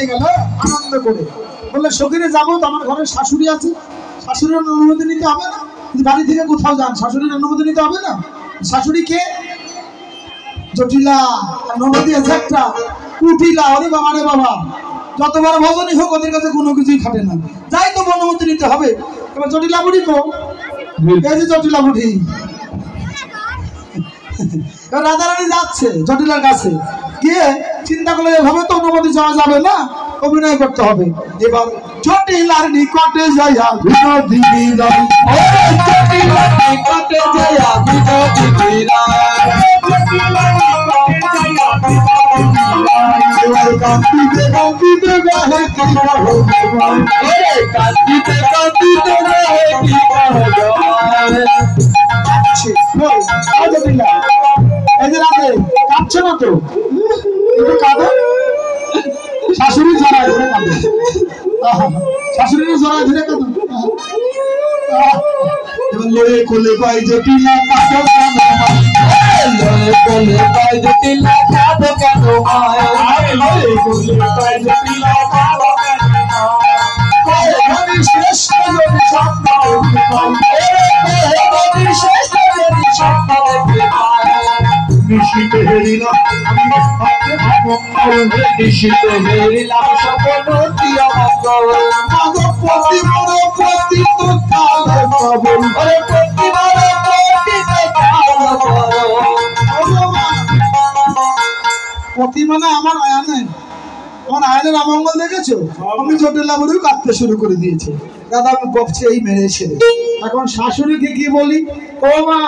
নিয়ে গেল আনন্দ করে, বললে সখীরে যাবো তো, আমার ঘরে শাশুড়ি আছে, শাশুড়ির অনুমতি নিতে হবে না? বাড়ি থেকে কোথাও যান, শাশুড়ির অনুমতি নিতে হবে না? শাশুড়ি কে? জটিলা। নবদী আছে একটা কুটিলা। ওরে বাবা রে বাবা, যতবার ভজনই হোক ওদের কাছে কোনো কিছুই খাটে না, যাই তো অনুমতি নিতে হবে। এবার জটিলা বুড়ি তো, এই যে জটিলা বুড়ি, রাধারানী যাচ্ছে জটিলার কাছে গিয়ে চিন্তা করলে এভাবে তো অনুমতি যাওয়া যাবে না, অভিনয় করতে হবে। এবার জটিলার নিকটে যাইয়া বিনোদিনী রানী, জটিলার নিকটে যাইয়া বিনোদিনী রানী, কান্দিতে কান্দিতে গাহে কি ভগবান, কান্দিতে কান্দিতে গাহে কি ভগবান। জটিলা এই যে রাতে কাঁদছে না তো, একটু কাঁদো। শাশুড়ি জড়ায় ধরে কাঁদো, শাশুড়ির জড়ায় ধরে কাঁদো। লয়ে কোলে পাই জটিলা কাঁদো কেন, লয়ে কোলে পাই জটিলা কাঁদো কেন, লয়ে কোলে পাই জটিলা কাঁদো কেন, আমি শ্রেষ্ঠ যদি স্বপ্ন দেখতে পাই, শ্রেষ্ঠ যদি স্বপ্ন দেখতে পাই, নিশিতে হেরিলাম আমি ভাবতে ভাবঙ্গল, নিশিতে হেরিলাম স্বপ্নটি অমঙ্গল, পতি বড় পতি তো কালে পাবন, ওরে পতি বড় পতি তো কালে পাবন। পতি মানে আমার আয়ানের, আমার আয়ানের অমঙ্গল দেখেছো? আমি জটিলা বুড়িও কাঁদতে শুরু করে দিয়েছে। দাদা আমি বকছে এই মেরেছে। এখন শাশুড়িকে কি বলি, ও মা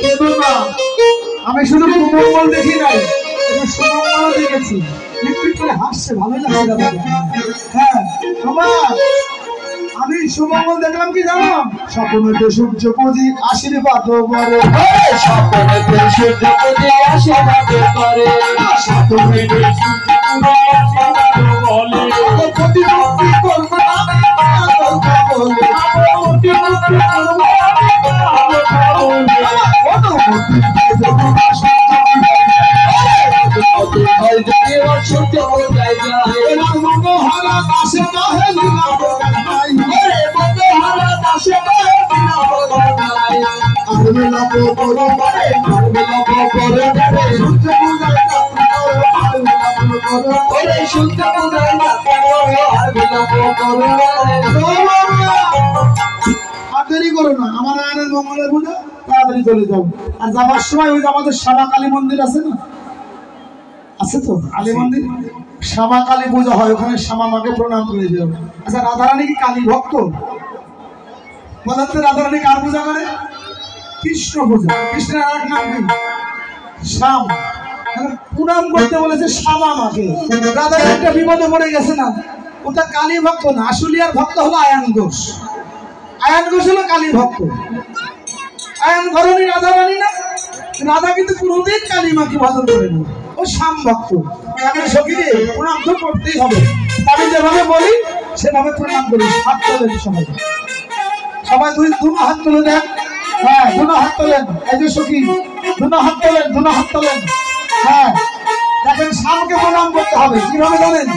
কেঁদো না, আমি শুধু কুমঙ্গল দেখি নাই, সুমঙ্গল দেখেছি। হাসছে, ভালো লাগছে দাদা। হ্যাঁ আমি সুমঙ্গল দেখলাম কি জানো, স্বপ্নেতে সূর্য পুঁজি আশীর্বাদ করে, স্বপ্নেতে সূর্য পুঁজি আশীর্বাদ করে, স্বপ্নেতে সূর্য বলে প্রতিমুক্তি করবে না বলে, দেরি করো না, আমার আয়নের মঙ্গলের পুজো তাড়াতাড়ি চলে যাও। আর যাবার সময় ওই যে আমাদের শ্যামা কালী মন্দির আছে না, আছে তো কালী মন্দির, শ্যামা কালী পূজা হয়, ওখানে শ্যামা মাকে প্রণাম করে যাও। আচ্ছা রাধারানী কি কালী ভক্ত? বলেন তো রাধারানী কার পূজা করে? কৃষ্ণ পূজা। কৃষ্ণের আর এক নাম কি? শ্যাম। প্রণাম করতে বলেছে শ্যামা মাকে। রাধারানী একটা বিপদে পড়ে গেছে না, ওটা কালী ভক্ত না, আসলিয়ার ভক্ত হলো আয়ান ঘোষ। আয়ান ঘোষ হলো কালী ভক্ত। আয়ান ঘরণী রাধারানী না, রাধা কিন্তু কোনোদিন কালী মাকে ভজন করে না, ও শ্যাম ভক্ত। আমি সখীরে প্রণাম তো করতেই হবে, আমি যেভাবে বলি সেভাবে প্রণাম করি। হাত তোলেন সবাই, সবাই দুনো হাত তুলে দেন। হ্যাঁ দুনো হাত তোলেন, এই যে সখী দুনো হাত তোলেন, দুনো হাত তোলেন। হ্যাঁ দেখেন শ্যামকে প্রণাম করতে হবে কিভাবে জানেন?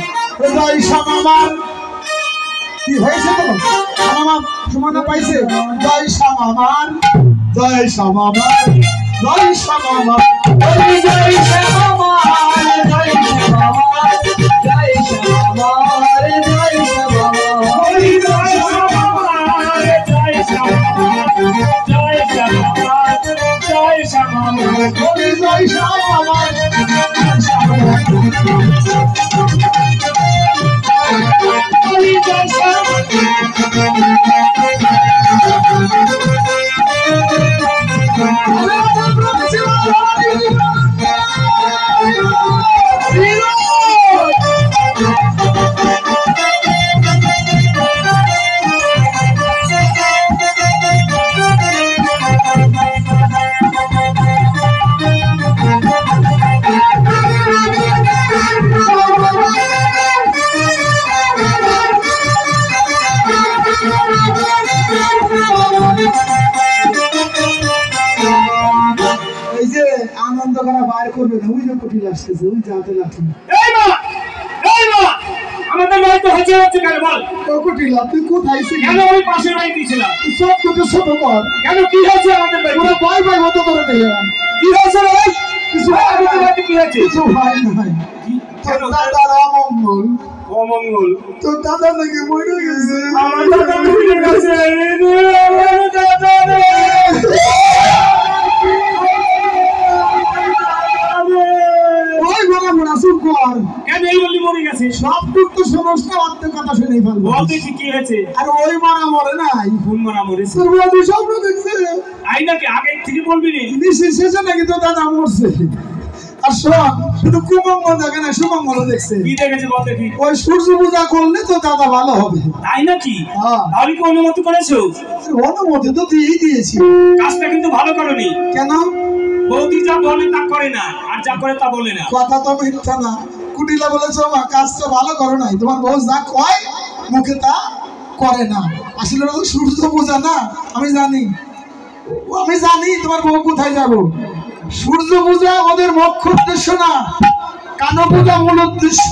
জয় শ্যাম আমার কি হয়েছে তো, শ্যাম সমানা পাইছে। জয় শ্যাম আমার, জয় শ্যাম আমার, জয় শ্যাম আমার, জয় শ্যাম আমার, জয় শ্যাম আমার, জয় শ্যাম আমার, জয় শ্যাম আমার, জয় শ্যাম আমার, জয় শ্যাম আমার, জয় শ্যাম আমার, জয় শ্যাম আমার, জয় শ্যাম আমার, আনন্দ করা বাইর করবে না, ওই যে কুটিল আসতেছে, ওই যাতে লাঠি। এই মা আমাদের নয় তো হচ্ছে হচ্ছে কেন বল? কুটিলা তুই কোথায় ছিলি? কেন ওই পাশের বাড়ি দিয়েছিলাম? সব দুটো ছোট কর। কেন কি হয়েছে আমাদের বাড়ি? পুরো ভয় ভয় মতো করে দিয়ে কি হয়েছে রে ভাই? কিছু আমাদের বাড়িতে কি হয়েছে? কিছু হয় নাই। তোর দাদার অমঙ্গল। অমঙ্গল? তোর দাদা নাকি মরে গেছে। আমার দাদা মরে গেছে। আমার দাদা রে। ওই বড় বড় চুপ কর। কেন এই বলি মরে গেছে? সব টুক তো সমস্যা অর্ধেক কথা শুনেই ফেলবো। বল দেখি কি হয়েছে? আর ওই মারা মরে নাই। কোন মারা মরেছে? তোর বন্ধু স্বপ্ন দেখছে। আই নাকি আগে থেকে বলবি নি? নিশ্চিত শেষে নাকি তোর দাদা মরছে। আর শোন, শুধু কুমঙ্গল দেখে না, সুমঙ্গল দেখছে। কি দেখেছে বল দেখি? ওই সূর্য পূজা করলে তো দাদা ভালো হবে। তাই নাকি? হ্যাঁ। তাহলে কি অনুমতি করেছো? অনুমতি তো তুই দিয়েছি। কাজটা কিন্তু ভালো করনি। কেন? বৌদি যা বলে তা করে না, আর যা করে তা বলে না। কথা তো মিথ্যা না। কুটিলা বলেছো মা কাজটা ভালো করো নাই, তোমার বউ যা কয় মুখে তা করে না। আসলে ওটা তো সূর্য পূজা না। আমি জানি তোমার বউ কোথায় যাবো। সূর্য পূজা ওদের মুখ্য উদ্দেশ্য না, কানো পূজা মূল উদ্দেশ্য।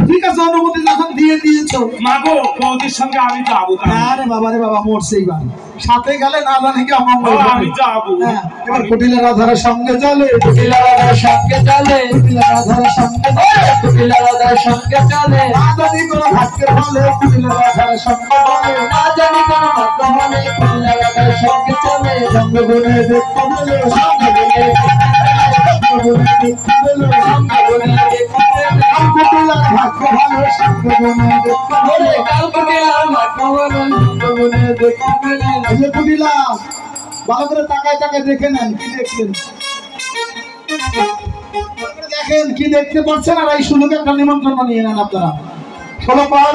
ঠিক আছে, অনুমতি যখন দিয়ে দিয়েছো। মাগো বৌদির সঙ্গে আমি যাবো। আরে বাবা রে বাবা, মরছে এইবার। সাথে গেলে না জানি কি অমঙ্গল বাবা, হবে। আমি যাবো। হ্যাঁ, এবার কুটিলা রাধার সঙ্গে চলে, কুটিলা রাধার সঙ্গে চলে, কুটিলা রাধার সঙ্গে চলে। কুটিলা রাধার সঙ্গে চলে, না জানি কোনো ভাগ্যের ফলে কুটিলা রাধার সঙ্গে বলে। না জানি কোন ভাগ্য হলে কুটিলা রাধার সঙ্গে চলে। সঙ্গগুণে দেখতে পেলে, সঙ্গগুণে সঙ্গগুণে দেখতে পেলে। সঙ্গগুণে দেখতে পেলে, আর কুটিলার ভাগ্য ভালো, সঙ্গগুণে দেখতে পেলে। কাল কুটিলার ভাগ্য হলো সঙ্গগুণে দেখতে পেলে। এই যে কুটিলা, ভালো করে তাকায় তাকায় দেখে নেন কি দেখছেন। দেখেন কি দেখতে পাচ্ছেন, আর এই সুযোগে একটা নিমন্ত্রণ নিয়ে নেন আপনারা। 16 পাহাড়